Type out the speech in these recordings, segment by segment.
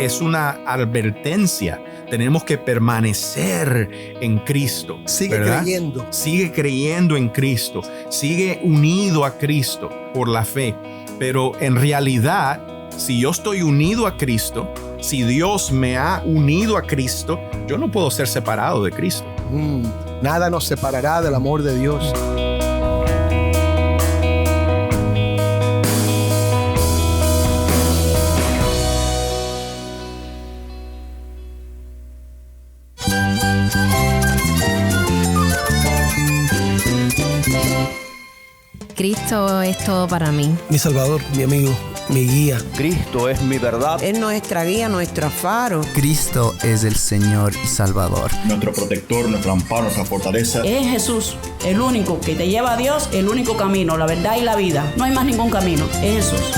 es una advertencia. Tenemos que permanecer en Cristo. Sigue ¿verdad? creyendo. Sigue creyendo en Cristo. Sigue unido a Cristo por la fe. Pero en realidad, si yo estoy unido a Cristo, si Dios me ha unido a Cristo, yo no puedo ser separado de Cristo. Nada nos separará del amor de Dios. Cristo es todo para mí. Mi Salvador, mi amigo, mi guía. Cristo es mi verdad. Es nuestra guía, nuestro faro. Cristo es el Señor y Salvador. Nuestro protector, nuestro amparo, nuestra fortaleza. Es Jesús, el único que te lleva a Dios, el único camino, la verdad y la vida. No hay más ningún camino, es Jesús.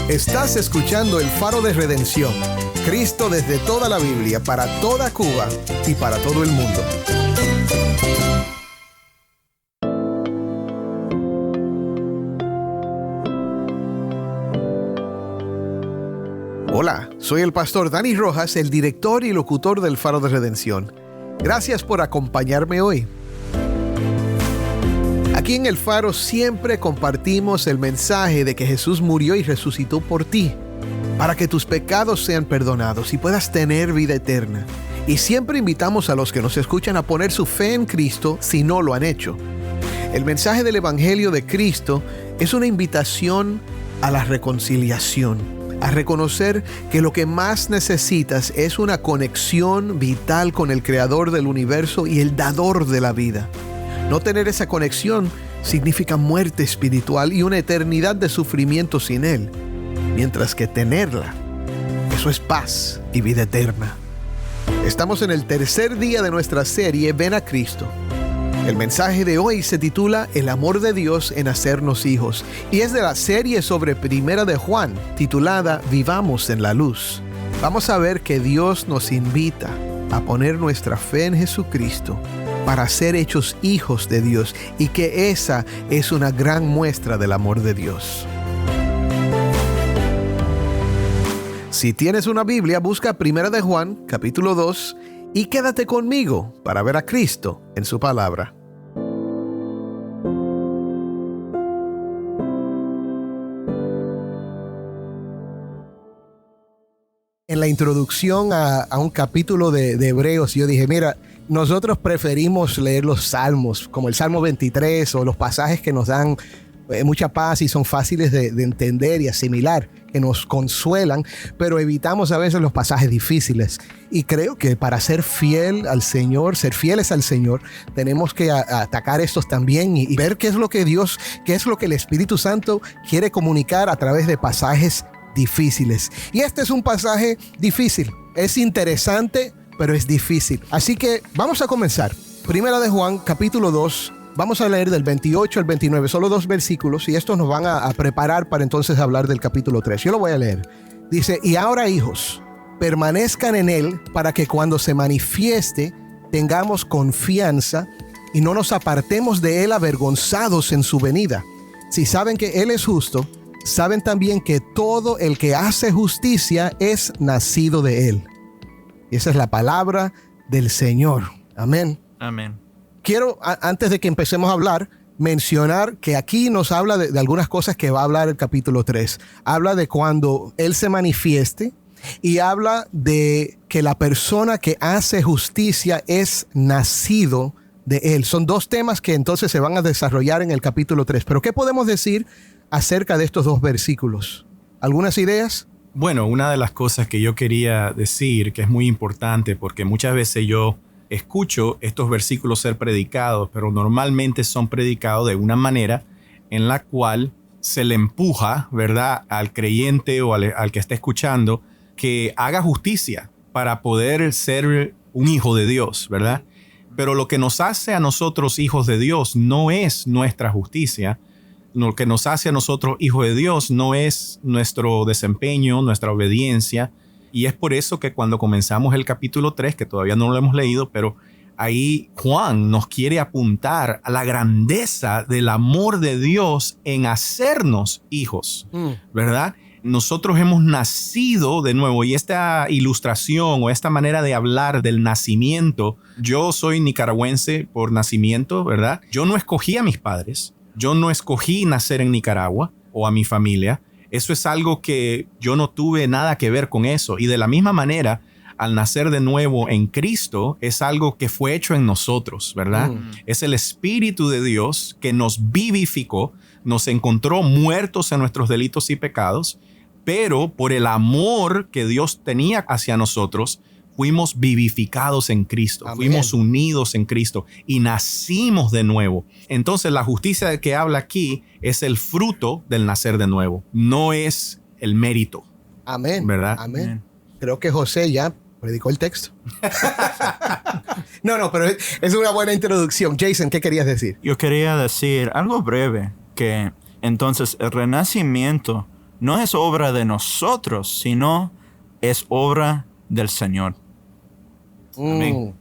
Estás escuchando El Faro de Redención. Cristo desde toda la Biblia, para toda Cuba y para todo el mundo. Hola, soy el pastor Dani Rojas, el director y locutor del Faro de Redención. Gracias por acompañarme hoy. Aquí en el Faro siempre compartimos el mensaje de que Jesús murió y resucitó por ti, para que tus pecados sean perdonados y puedas tener vida eterna. Y siempre invitamos a los que nos escuchan a poner su fe en Cristo si no lo han hecho. El mensaje del Evangelio de Cristo es una invitación a la reconciliación, a reconocer que lo que más necesitas es una conexión vital con el Creador del universo y el dador de la vida. No tener esa conexión significa muerte espiritual y una eternidad de sufrimiento sin Él, mientras que tenerla, eso es paz y vida eterna. Estamos en el tercer día de nuestra serie Ven a Cristo. El mensaje de hoy se titula El amor de Dios en hacernos hijos y es de la serie sobre Primera de Juan, titulada Vivamos en la Luz. Vamos a ver que Dios nos invita a poner nuestra fe en Jesucristo para ser hechos hijos de Dios y que esa es una gran muestra del amor de Dios. Si tienes una Biblia, busca Primera de Juan, capítulo 2, y quédate conmigo para ver a Cristo en su palabra. En la introducción a un capítulo de Hebreos, yo dije, mira, nosotros preferimos leer los salmos, como el Salmo 23 o los pasajes que nos dan mucha paz y son fáciles de entender y asimilar, que nos consuelan, pero evitamos a veces los pasajes difíciles. Y creo que para ser fiel al Señor, ser fieles al Señor, tenemos que atacar estos también y ver qué es lo que Dios, qué es lo que el Espíritu Santo quiere comunicar a través de pasajes difíciles. Y este es un pasaje difícil. Es interesante, pero es difícil. Así que vamos a comenzar. Primera de Juan, capítulo 2. Vamos a leer del 28 al 29, solo 2 versículos, y estos nos van a preparar para entonces hablar del capítulo 3. Yo lo voy a leer. Dice, y ahora hijos, permanezcan en Él para que cuando se manifieste tengamos confianza y no nos apartemos de Él avergonzados en su venida. Si saben que Él es justo, saben también que todo el que hace justicia es nacido de Él. Y esa es la palabra del Señor. Amén. Amén. Quiero, antes de que empecemos a hablar, mencionar que aquí nos habla de algunas cosas que va a hablar el capítulo 3. Habla de cuando Él se manifieste y habla de que la persona que hace justicia es nacido de Él. Son 2 temas que entonces se van a desarrollar en el capítulo 3. Pero ¿qué podemos decir acerca de estos 2 versículos? ¿Algunas ideas? Bueno, una de las cosas que yo quería decir, que es muy importante, porque muchas veces yo escucho estos versículos ser predicados, pero normalmente son predicados de una manera en la cual se le empuja, ¿verdad?, al creyente o al que está escuchando que haga justicia para poder ser un hijo de Dios, ¿verdad? Pero lo que nos hace a nosotros hijos de Dios no es nuestra justicia. Lo que nos hace a nosotros hijos de Dios no es nuestro desempeño, nuestra obediencia. Y es por eso que cuando comenzamos el capítulo 3, que todavía no lo hemos leído, pero ahí Juan nos quiere apuntar a la grandeza del amor de Dios en hacernos hijos, ¿verdad? nosotros hemos nacido de nuevo. Y esta ilustración o esta manera de hablar del nacimiento, yo soy nicaragüense por nacimiento, ¿verdad? Yo no escogí a mis padres, yo no escogí nacer en Nicaragua o a mi familia. Eso es algo que yo no tuve nada que ver con eso. Y de la misma manera, al nacer de nuevo en Cristo, es algo que fue hecho en nosotros, ¿verdad? Es el Espíritu de Dios que nos vivificó, nos encontró muertos en nuestros delitos y pecados, pero por el amor que Dios tenía hacia nosotros, fuimos vivificados en Cristo. Amén. Fuimos unidos en Cristo y nacimos de nuevo. Entonces, la justicia de que habla aquí es el fruto del nacer de nuevo, no es el mérito. Amén. ¿Verdad? Amén. Creo que José ya predicó el texto. No, pero es una buena introducción. Jason, ¿qué querías decir? Yo quería decir algo breve, que entonces el renacimiento no es obra de nosotros, sino es obra del Señor. Amén.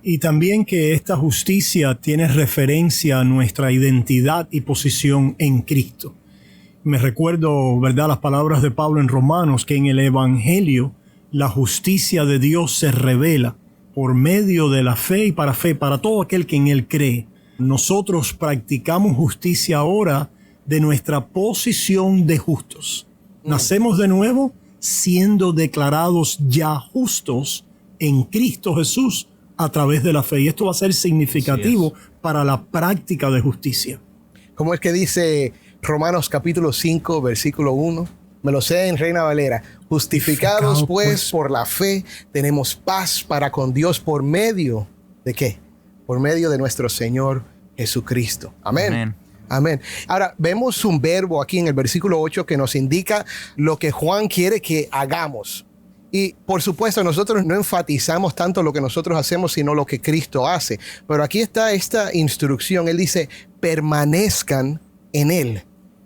Y también que esta justicia tiene referencia a nuestra identidad y posición en Cristo. Me recuerdo, ¿verdad?, las palabras de Pablo en Romanos, que en el Evangelio la justicia de Dios se revela por medio de la fe y para todo aquel que en Él cree. Nosotros practicamos justicia ahora de nuestra posición de justos. Nacemos de nuevo siendo declarados ya justos en Cristo Jesús a través de la fe. Y esto va a ser significativo para la práctica de justicia. ¿Cómo es que dice Romanos capítulo 5, versículo 1? Me lo sé en Reina Valera. Justificados pues por la fe, tenemos paz para con Dios por medio ¿de qué? Por medio de nuestro Señor Jesucristo. Amén. Amén. Amén. Ahora, vemos un verbo aquí en el versículo 8 que nos indica lo que Juan quiere que hagamos. Y por supuesto, nosotros no enfatizamos tanto lo que nosotros hacemos, sino lo que Cristo hace. Pero aquí está esta instrucción. Él dice, permanezcan en Él.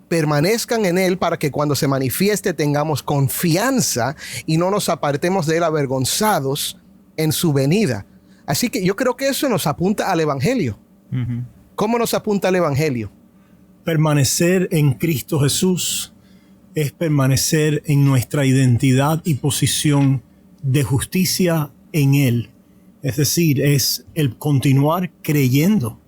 Permanezcan en Él para que cuando se manifieste tengamos confianza y no nos apartemos de Él avergonzados en su venida. Así que yo creo que eso nos apunta al Evangelio. ¿Cómo nos apunta al Evangelio? Permanecer en Cristo Jesús es permanecer en nuestra identidad y posición de justicia en Él. Es decir, es el continuar creyendo,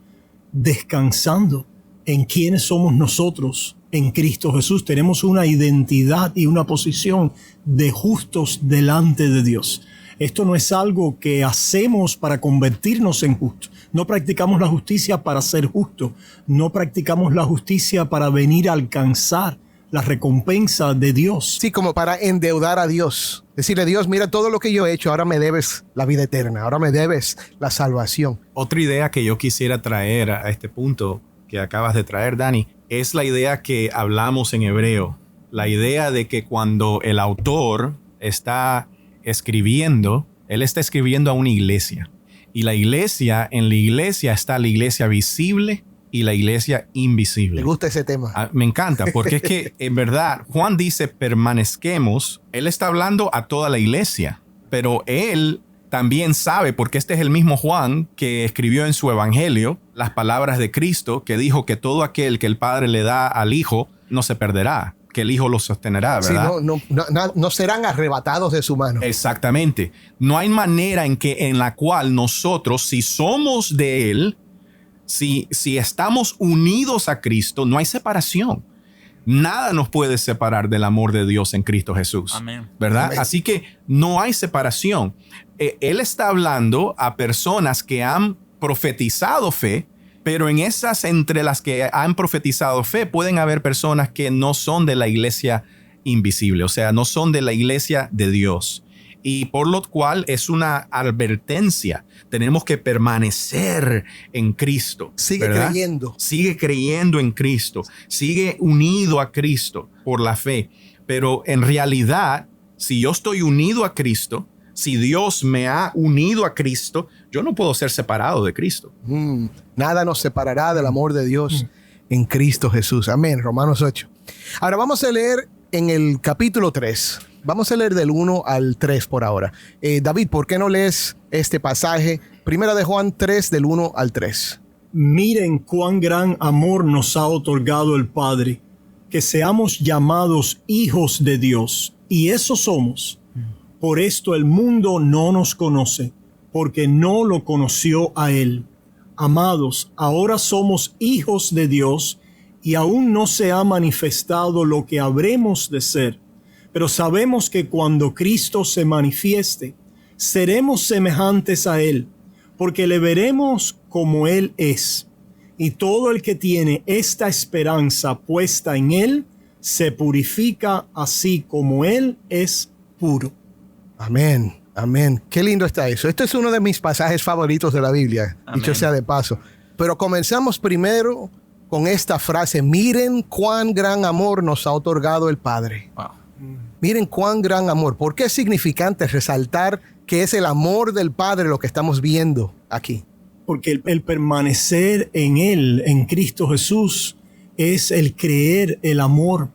descansando en quiénes somos nosotros en Cristo Jesús. Tenemos una identidad y una posición de justos delante de Dios. Esto no es algo que hacemos para convertirnos en justos. No practicamos la justicia para ser justos. No practicamos la justicia para venir a alcanzar la recompensa de Dios. Sí, como para endeudar a Dios. Decirle, Dios, mira todo lo que yo he hecho, ahora me debes la vida eterna, ahora me debes la salvación. Otra idea que yo quisiera traer a este punto que acabas de traer, Dani, es la idea que hablamos en hebreo. La idea de que cuando el autor está escribiendo, él está escribiendo a una iglesia. Y en la iglesia está la iglesia visible y la iglesia invisible. Me gusta ese tema. Me encanta, porque es que en verdad Juan dice permanezquemos. Él está hablando a toda la iglesia, pero él también sabe, porque este es el mismo Juan que escribió en su evangelio las palabras de Cristo, que dijo que todo aquel que el Padre le da al Hijo no se perderá, que el Hijo lo sostenerá, ¿verdad? Sí, no serán arrebatados de su mano. Exactamente. No hay manera en la cual nosotros, si somos de Él, si estamos unidos a Cristo, no hay separación. Nada nos puede separar del amor de Dios en Cristo Jesús. Amén. ¿Verdad? Amén. Así que no hay separación. Él está hablando a personas que han profetizado fe, pero en esas, entre las que han profetizado fe, pueden haber personas que no son de la iglesia invisible, o sea, no son de la iglesia de Dios. Y por lo cual es una advertencia. Tenemos que permanecer en Cristo. Sigue creyendo. Sigue creyendo en Cristo. Sigue unido a Cristo por la fe. Pero en realidad, si yo estoy unido a Cristo, si Dios me ha unido a Cristo, yo no puedo ser separado de Cristo. Nada nos separará del amor de Dios en Cristo Jesús. Amén. Romanos 8. Ahora vamos a leer en el capítulo 3. Vamos a leer del 1 al 3 por ahora. David, ¿por qué no lees este pasaje? Primera de Juan 3, del 1 al 3. Miren cuán gran amor nos ha otorgado el Padre, que seamos llamados hijos de Dios, y eso somos. Por esto el mundo no nos conoce, porque no lo conoció a Él. Amados, ahora somos hijos de Dios, y aún no se ha manifestado lo que habremos de ser. Pero sabemos que cuando Cristo se manifieste, seremos semejantes a Él, porque le veremos como Él es. Y todo el que tiene esta esperanza puesta en Él, se purifica así como Él es puro. Amén, amén. Qué lindo está eso. Este es uno de mis pasajes favoritos de la Biblia, dicho sea de paso. Pero comenzamos primero con esta frase: miren cuán gran amor nos ha otorgado el Padre. Wow. Miren cuán gran amor. ¿Por qué es significante resaltar que es el amor del Padre lo que estamos viendo aquí? Porque el permanecer en Él, en Cristo Jesús, es el creer el amor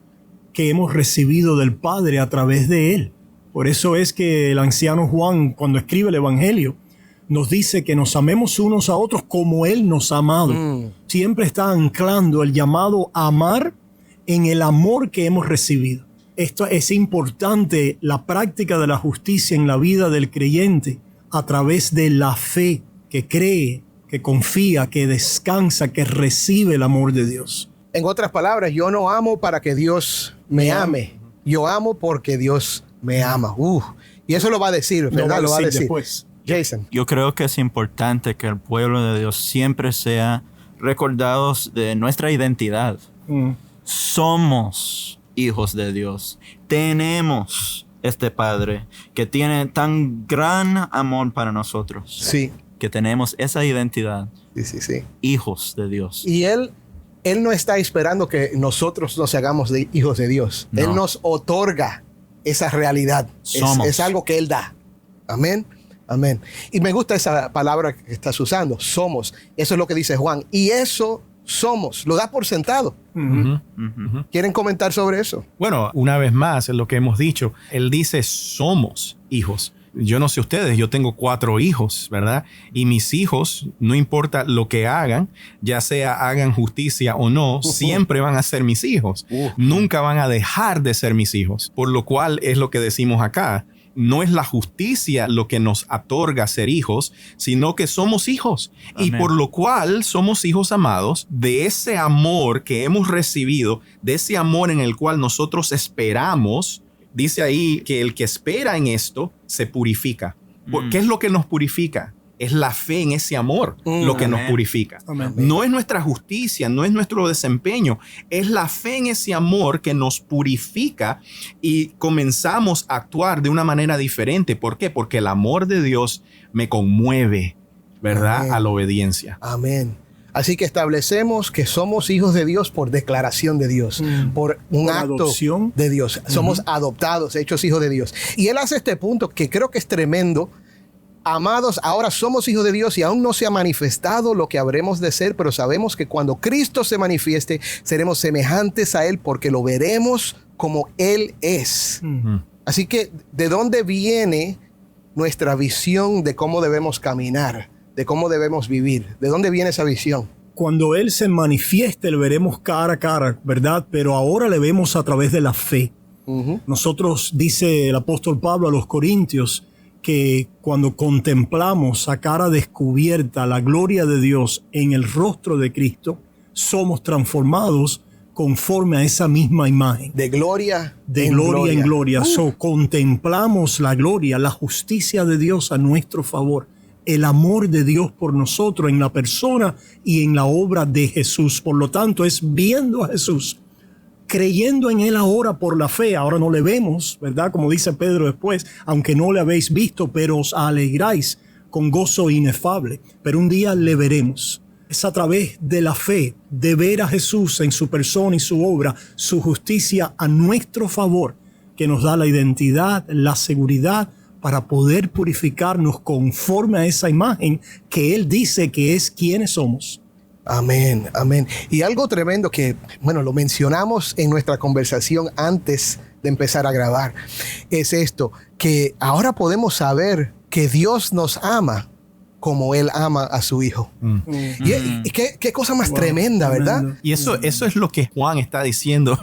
que hemos recibido del Padre a través de Él. Por eso es que el anciano Juan, cuando escribe el Evangelio, nos dice que nos amemos unos a otros como Él nos ha amado. Siempre está anclando el llamado a amar en el amor que hemos recibido. Esto es importante, la práctica de la justicia en la vida del creyente a través de la fe que cree, que confía, que descansa, que recibe el amor de Dios. En otras palabras, yo no amo para que Dios me ame. Yo amo porque Dios me ama. Y eso lo va a decir, ¿verdad? Lo va a decir después. Jason. Yo creo que es importante que el pueblo de Dios siempre sea recordados de nuestra identidad. Somos hijos de Dios. Tenemos este Padre que tiene tan gran amor para nosotros. Sí. Que tenemos esa identidad. Sí. Hijos de Dios. Y Él no está esperando que nosotros nos hagamos de hijos de Dios. No. Él nos otorga esa realidad. Es algo que Él da. Amén. Amén. Y me gusta esa palabra que estás usando. Somos. Eso es lo que dice Juan. Y eso somos. Lo da por sentado. ¿Quieren comentar sobre eso? Bueno, una vez más, es lo que hemos dicho. Él dice somos hijos. Yo no sé ustedes, yo tengo 4 hijos, ¿verdad? Y mis hijos, no importa lo que hagan, ya sea hagan justicia o no, siempre van a ser mis hijos. Nunca van a dejar de ser mis hijos. Por lo cual es lo que decimos acá. No es la justicia lo que nos otorga ser hijos, sino que somos hijos. Amén. Y por lo cual somos hijos amados de ese amor que hemos recibido, de ese amor en el cual nosotros esperamos. Dice ahí que el que espera en esto se purifica. ¿Qué es lo que nos purifica? Es la fe en ese amor lo que nos purifica. Amén. No es nuestra justicia, no es nuestro desempeño. Es la fe en ese amor que nos purifica y comenzamos a actuar de una manera diferente. ¿Por qué? Porque el amor de Dios me conmueve, ¿verdad? Amén. A la obediencia. Amén. Así que establecemos que somos hijos de Dios por declaración de Dios, por un acto adopción de Dios. Somos adoptados, hechos hijos de Dios. Y Él hace este punto que creo que es tremendo. Amados, ahora somos hijos de Dios y aún no se ha manifestado lo que habremos de ser, pero sabemos que cuando Cristo se manifieste, seremos semejantes a Él porque lo veremos como Él es. Así que, ¿de dónde viene nuestra visión de cómo debemos caminar? De cómo debemos vivir. ¿De dónde viene esa visión? Cuando Él se manifieste, le veremos cara a cara, ¿verdad? Pero ahora le vemos a través de la fe. Nosotros, dice el apóstol Pablo a los Corintios, que cuando contemplamos a cara descubierta la gloria de Dios en el rostro de Cristo, somos transformados conforme a esa misma imagen. De gloria en gloria. Contemplamos la gloria, la justicia de Dios a nuestro favor. El amor de Dios por nosotros en la persona y en la obra de Jesús. Por lo tanto, es viendo a Jesús, creyendo en Él ahora por la fe. Ahora no le vemos, ¿verdad? Como dice Pedro después, aunque no le habéis visto, pero os alegráis con gozo inefable. Pero un día le veremos. Es a través de la fe, de ver a Jesús en su persona y su obra, su justicia a nuestro favor, que nos da la identidad, la seguridad, para poder purificarnos conforme a esa imagen que Él dice que es quienes somos. Amén, amén. Y algo tremendo que, bueno, lo mencionamos en nuestra conversación antes de empezar a grabar, es esto, que ahora podemos saber que Dios nos ama como Él ama a su Hijo. Y qué cosa más tremenda, ¿verdad? Y eso es lo que Juan está diciendo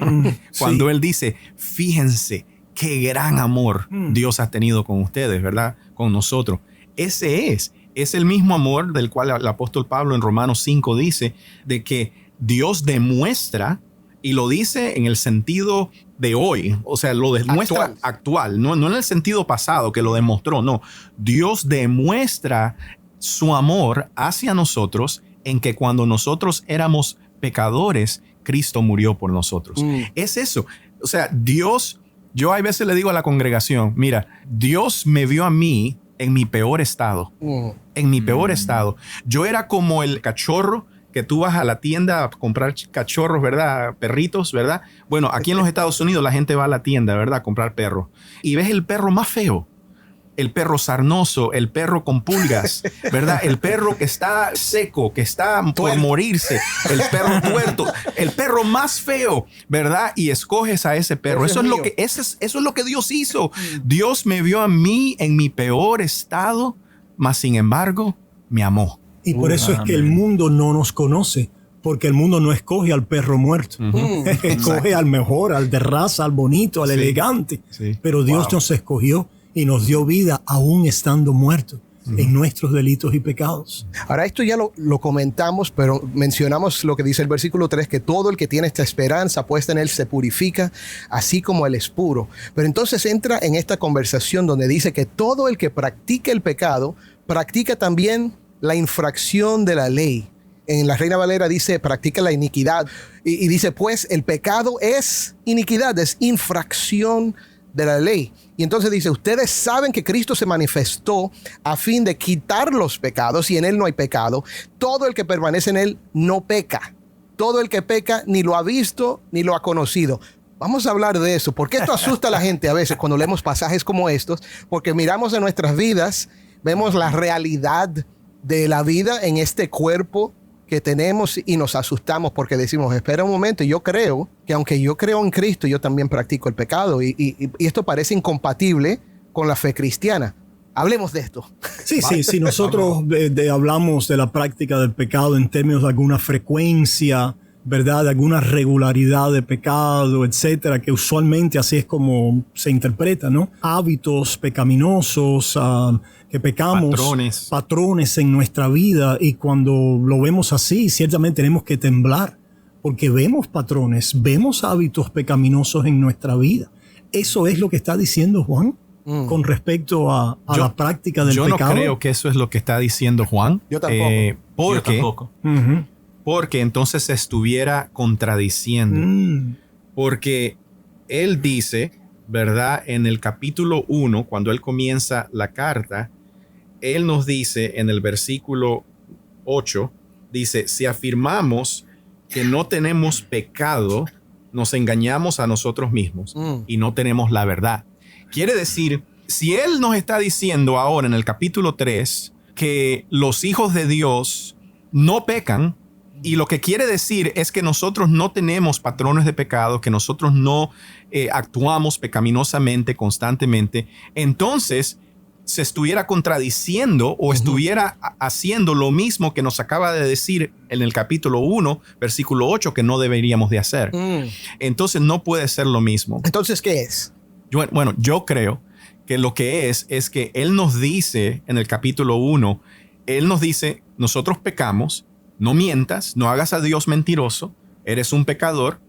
cuando él dice, fíjense qué gran amor Dios ha tenido con ustedes, ¿verdad? Con nosotros. Ese es el mismo amor del cual el apóstol Pablo en Romanos 5 dice de que Dios demuestra, y lo dice en el sentido de hoy, o sea, lo demuestra actual, no en el sentido pasado que lo demostró, no. Dios demuestra su amor hacia nosotros en que cuando nosotros éramos pecadores, Cristo murió por nosotros. Es eso. O sea, Dios, yo a veces le digo a la congregación, mira, Dios me vio a mí en mi peor estado. En mi peor estado. Yo era como el cachorro que tú vas a la tienda a comprar cachorros, ¿verdad? Perritos, ¿verdad? Bueno, aquí en los Estados Unidos la gente va a la tienda, ¿verdad? A comprar perros. Y ves el perro más feo. El perro sarnoso, el perro con pulgas, ¿verdad? El perro que está seco, que está por morirse, el perro tuerto, el perro más feo, ¿verdad? Y escoges a ese perro. Eso es lo que Dios hizo. Dios me vio a mí en mi peor estado, mas sin embargo me amó. Y por eso es que el mundo no nos conoce, porque el mundo no escoge al perro muerto. Escoge al mejor, al de raza, al bonito, al elegante. Sí. Pero Dios nos escogió y nos dio vida aún estando muertos en nuestros delitos y pecados. Ahora, esto ya lo comentamos, pero mencionamos lo que dice el versículo 3, que todo el que tiene esta esperanza puesta en Él se purifica, así como Él es puro. Pero entonces entra en esta conversación donde dice que todo el que practica el pecado, practica también la infracción de la ley. En la Reina Valera dice, practica la iniquidad. Y dice, pues, el pecado es iniquidad, es infracción de la ley. Y entonces dice, ustedes saben que Cristo se manifestó a fin de quitar los pecados, y en Él no hay pecado. Todo el que permanece en Él no peca. Todo el que peca ni lo ha visto ni lo ha conocido. Vamos a hablar de eso, porque esto asusta a la gente a veces cuando leemos pasajes como estos, porque miramos en nuestras vidas, vemos la realidad de la vida en este cuerpo que tenemos y nos asustamos porque decimos, espera un momento, yo creo que aunque yo creo en Cristo, yo también practico el pecado y esto parece incompatible con la fe cristiana. Hablemos de esto. Sí, nosotros hablamos de la práctica del pecado en términos de alguna frecuencia, ¿verdad? De alguna regularidad de pecado, etcétera, que usualmente así es como se interpreta, ¿no? Hábitos pecaminosos, que pecamos, patrones en nuestra vida, y cuando lo vemos así, ciertamente tenemos que temblar, porque vemos patrones, vemos hábitos pecaminosos en nuestra vida. Eso es lo que está diciendo Juan con respecto a la práctica del pecado. Yo no creo que eso es lo que está diciendo Juan. Yo tampoco. Yo tampoco. Porque entonces se estuviera contradiciendo. Porque él dice, ¿verdad? En el capítulo 1, cuando él comienza la carta, él nos dice en el versículo 8, dice, si afirmamos que no tenemos pecado, nos engañamos a nosotros mismos y no tenemos la verdad. Quiere decir, si él nos está diciendo ahora en el capítulo 3 que los hijos de Dios no pecan, y lo que quiere decir es que nosotros no tenemos patrones de pecado, que nosotros no actuamos pecaminosamente constantemente, entonces se estuviera contradiciendo o estuviera haciendo lo mismo que nos acaba de decir en el capítulo 1, versículo 8, que no deberíamos de hacer. Entonces no puede ser lo mismo. Entonces, ¿qué es? Yo creo que lo que es que él nos dice en el capítulo 1, él nos dice, nosotros pecamos, no mientas, no hagas a Dios mentiroso, eres un pecador,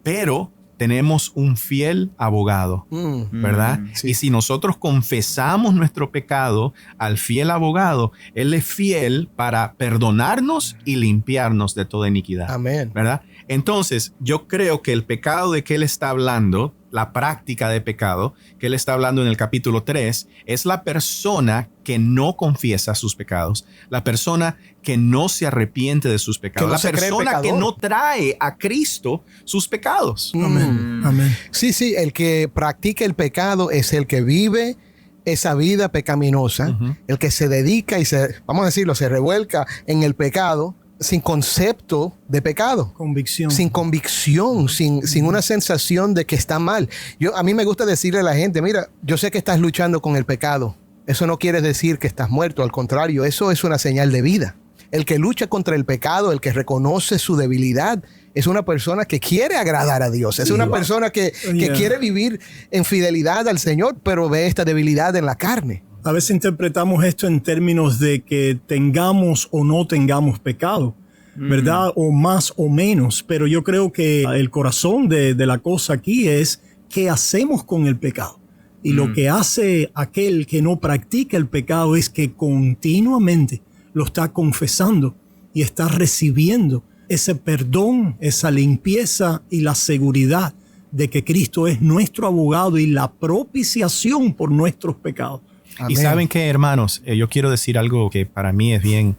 pero tenemos un fiel abogado, ¿verdad? Sí. Y si nosotros confesamos nuestro pecado al fiel abogado, Él es fiel para perdonarnos y limpiarnos de toda iniquidad. Amén. ¿Verdad? Entonces, yo creo que el pecado de que Él está hablando, la práctica de pecado que Él está hablando en el capítulo 3, es la persona que no confiesa sus pecados, la persona que no se arrepiente de sus pecados, la persona que no trae a Cristo sus pecados. Amén. Amén. Sí, el que practica el pecado es el que vive esa vida pecaminosa, el que se dedica y vamos a decirlo, se revuelca en el pecado sin concepto de pecado. Convicción. Sin convicción, sin una sensación de que está mal. A mí me gusta decirle a la gente, mira, yo sé que estás luchando con el pecado, eso no quiere decir que estás muerto. Al contrario, eso es una señal de vida. El que lucha contra el pecado, el que reconoce su debilidad, es una persona que quiere agradar a Dios. Es una persona que quiere vivir en fidelidad al Señor, pero ve esta debilidad en la carne. A veces interpretamos esto en términos de que tengamos o no tengamos pecado, ¿verdad? O más o menos. Pero yo creo que el corazón de la cosa aquí es qué hacemos con el pecado. Y lo que hace aquel que no practica el pecado es que continuamente lo está confesando y está recibiendo ese perdón, esa limpieza y la seguridad de que Cristo es nuestro abogado y la propiciación por nuestros pecados. Amén. Y saben qué, hermanos, yo quiero decir algo que para mí es bien,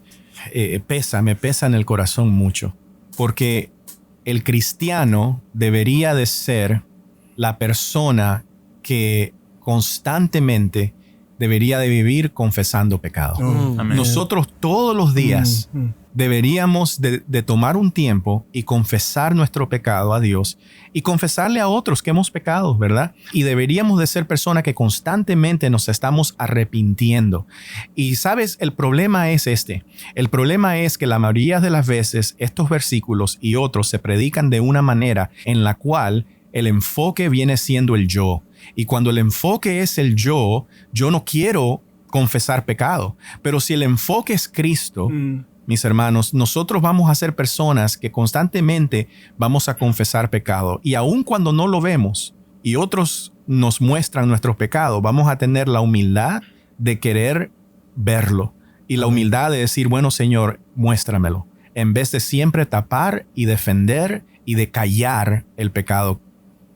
me pesa en el corazón mucho, porque el cristiano debería de ser la persona que constantemente debería de vivir confesando pecado. Nosotros todos los días deberíamos de tomar un tiempo y confesar nuestro pecado a Dios y confesarle a otros que hemos pecado, ¿verdad? Y deberíamos de ser personas que constantemente nos estamos arrepintiendo. Y sabes, el problema es el problema es que la mayoría de las veces estos versículos y otros se predican de una manera en la cual el enfoque viene siendo el yo. Y cuando el enfoque es el yo no quiero confesar pecado. Pero si el enfoque es Cristo, mis hermanos, nosotros vamos a ser personas que constantemente vamos a confesar pecado. Y aun cuando no lo vemos y otros nos muestran nuestros pecados, vamos a tener la humildad de querer verlo. Y la humildad de decir, bueno, Señor, muéstramelo. En vez de siempre tapar y defender y de callar el pecado.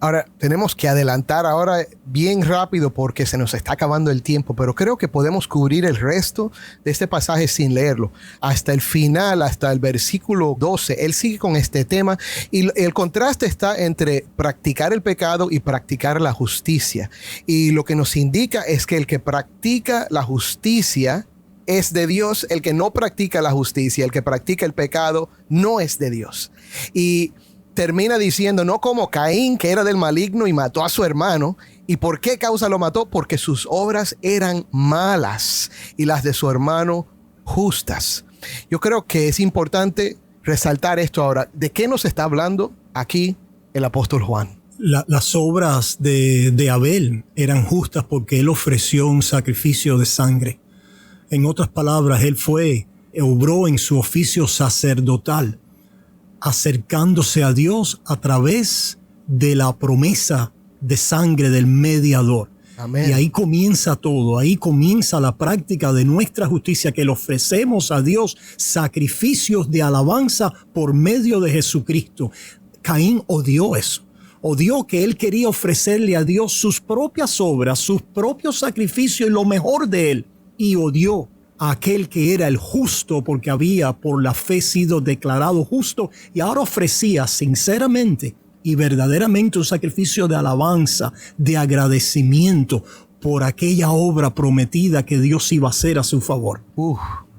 Ahora, tenemos que adelantar ahora bien rápido porque se nos está acabando el tiempo, pero creo que podemos cubrir el resto de este pasaje sin leerlo. Hasta el final, hasta el versículo 12, él sigue con este tema y el contraste está entre practicar el pecado y practicar la justicia. Y lo que nos indica es que el que practica la justicia es de Dios, el que no practica la justicia, el que practica el pecado, no es de Dios. Y termina diciendo, no como Caín, que era del maligno y mató a su hermano. ¿Y por qué causa lo mató? Porque sus obras eran malas y las de su hermano justas. Yo creo que es importante resaltar esto ahora. ¿De qué nos está hablando aquí el apóstol Juan? Las obras de Abel eran justas porque él ofreció un sacrificio de sangre. En otras palabras, él obró en su oficio sacerdotal, acercándose a Dios a través de la promesa de sangre del mediador. Amén. Y ahí comienza todo, ahí comienza la práctica de nuestra justicia, que le ofrecemos a Dios sacrificios de alabanza por medio de Jesucristo. Caín odió eso, odió que él quería ofrecerle a Dios sus propias obras, sus propios sacrificios y lo mejor de él, y odió a aquel que era el justo porque había por la fe sido declarado justo y ahora ofrecía sinceramente y verdaderamente un sacrificio de alabanza, de agradecimiento por aquella obra prometida que Dios iba a hacer a su favor.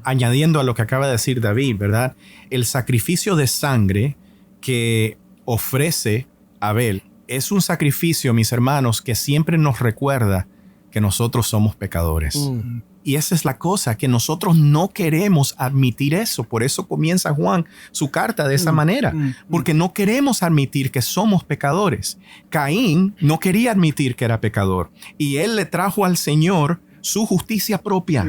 Añadiendo a lo que acaba de decir David, ¿verdad? El sacrificio de sangre que ofrece Abel es un sacrificio, mis hermanos, que siempre nos recuerda que nosotros somos pecadores. Y esa es la cosa, que nosotros no queremos admitir eso. Por eso comienza Juan su carta de esa manera. Porque no queremos admitir que somos pecadores. Caín no quería admitir que era pecador. Y él le trajo al Señor su justicia propia.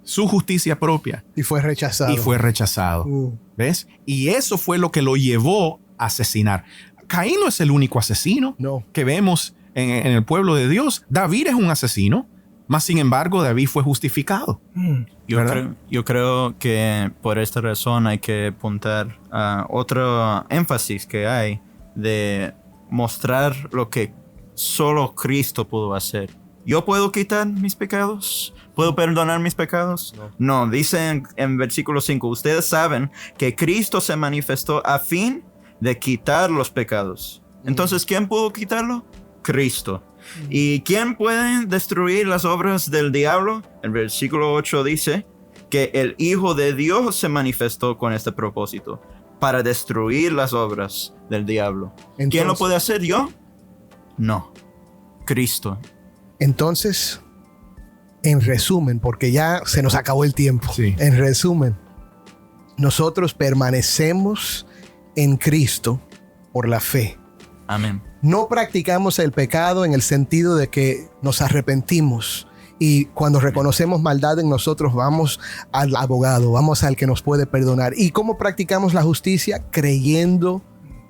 Su justicia propia. Y fue rechazado. ¿Ves? Y eso fue lo que lo llevó a asesinar. Caín no es el único asesino que vemos en el pueblo de Dios. David es un asesino. Mas, sin embargo, David fue justificado. Yo creo que por esta razón hay que apuntar a otro énfasis que hay de mostrar lo que solo Cristo pudo hacer. ¿Yo puedo quitar mis pecados? ¿Puedo perdonar mis pecados? No, dice en versículo 5, ustedes saben que Cristo se manifestó a fin de quitar los pecados. Entonces, ¿quién pudo quitarlo? Cristo. ¿Y quién puede destruir las obras del diablo? El versículo 8 dice que el Hijo de Dios se manifestó con este propósito, para destruir las obras del diablo. Entonces, ¿quién lo puede hacer? ¿Yo? No. Cristo. Entonces, En resumen, porque ya se nos acabó el tiempo. Sí. En resumen, nosotros permanecemos en Cristo por la fe. Amén. No practicamos el pecado en el sentido de que nos arrepentimos y cuando reconocemos maldad en nosotros vamos al abogado, vamos al que nos puede perdonar. ¿Y cómo practicamos la justicia? Creyendo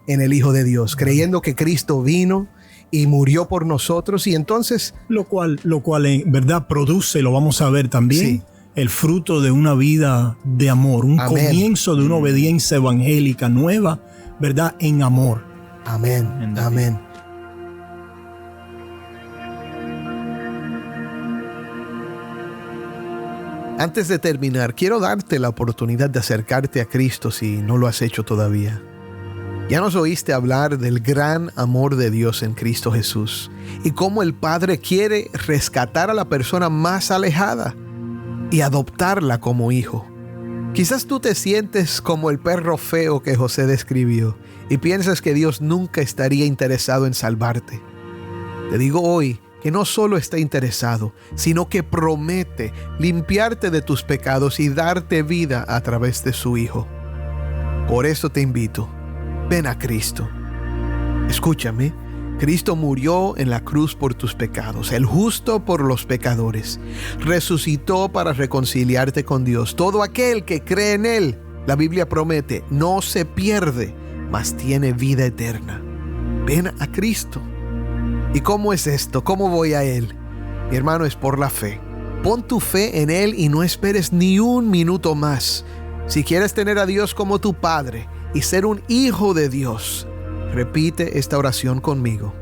en el Hijo de Dios, creyendo que Cristo vino y murió por nosotros, y entonces Lo cual en verdad produce, lo vamos a ver también, Sí. el fruto de una vida de amor, un Amén. comienzo de una obediencia evangélica nueva, ¿verdad? En amor. amén, amén. Antes de terminar, quiero darte la oportunidad de acercarte a Cristo si no lo has hecho todavía. Ya nos oíste hablar del gran amor de Dios en Cristo Jesús y cómo el Padre quiere rescatar a la persona más alejada y adoptarla como hijo. Quizás tú te sientes como el perro feo que José describió y piensas que Dios nunca estaría interesado en salvarte. Te digo hoy que no solo está interesado, sino que promete limpiarte de tus pecados y darte vida a través de su Hijo. Por eso te invito, ven a Cristo. Escúchame, Cristo murió en la cruz por tus pecados, el justo por los pecadores. Resucitó para reconciliarte con Dios. Todo aquel que cree en Él, la Biblia promete, no se pierde, mas tiene vida eterna. Ven a Cristo. ¿Y cómo es esto? ¿Cómo voy a Él? Mi hermano, es por la fe. Pon tu fe en Él y no esperes ni un minuto más. Si quieres tener a Dios como tu Padre y ser un hijo de Dios, repite esta oración conmigo.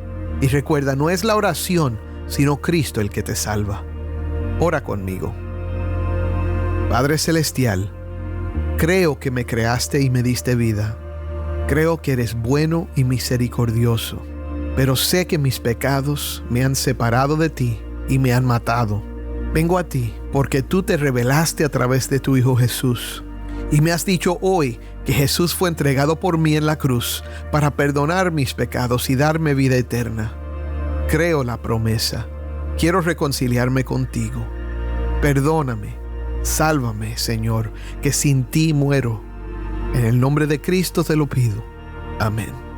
Y recuerda, no es la oración, sino Cristo el que te salva. Ora conmigo. Padre Celestial, creo que me creaste y me diste vida. Creo que eres bueno y misericordioso. Pero sé que mis pecados me han separado de ti y me han matado. Vengo a ti porque tú te revelaste a través de tu Hijo Jesús. Y me has dicho hoy que Jesús fue entregado por mí en la cruz para perdonar mis pecados y darme vida eterna. Creo la promesa. Quiero reconciliarme contigo. Perdóname. Sálvame, Señor, que sin ti muero. En el nombre de Cristo te lo pido. Amén.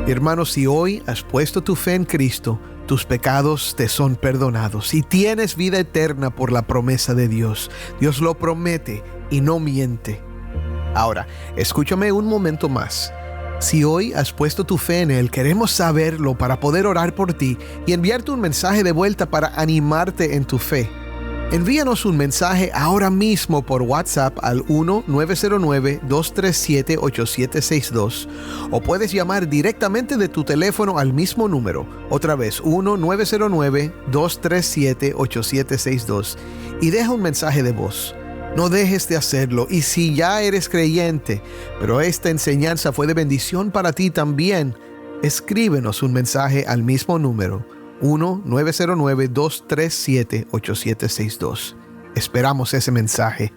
Hermanos, si hoy has puesto tu fe en Cristo, tus pecados te son perdonados y tienes vida eterna por la promesa de Dios. Dios lo promete y no miente. Ahora, escúchame un momento más. Si hoy has puesto tu fe en Él, queremos saberlo para poder orar por ti y enviarte un mensaje de vuelta para animarte en tu fe. Envíanos un mensaje ahora mismo por WhatsApp al 1-909-237-8762 o puedes llamar directamente de tu teléfono al mismo número, otra vez 1-909-237-8762 y deja un mensaje de voz. No dejes de hacerlo, y si ya eres creyente, pero esta enseñanza fue de bendición para ti también, escríbenos un mensaje al mismo número 1-909-237-8762. Esperamos ese mensaje.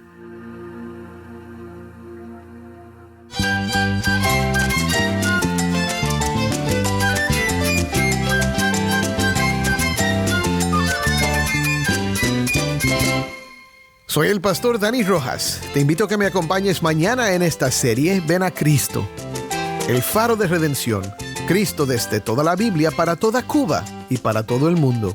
Soy el pastor Dani Rojas. Te invito a que me acompañes mañana en esta serie Ven a Cristo, el faro de redención. Cristo desde toda la Biblia para toda Cuba y para todo el mundo.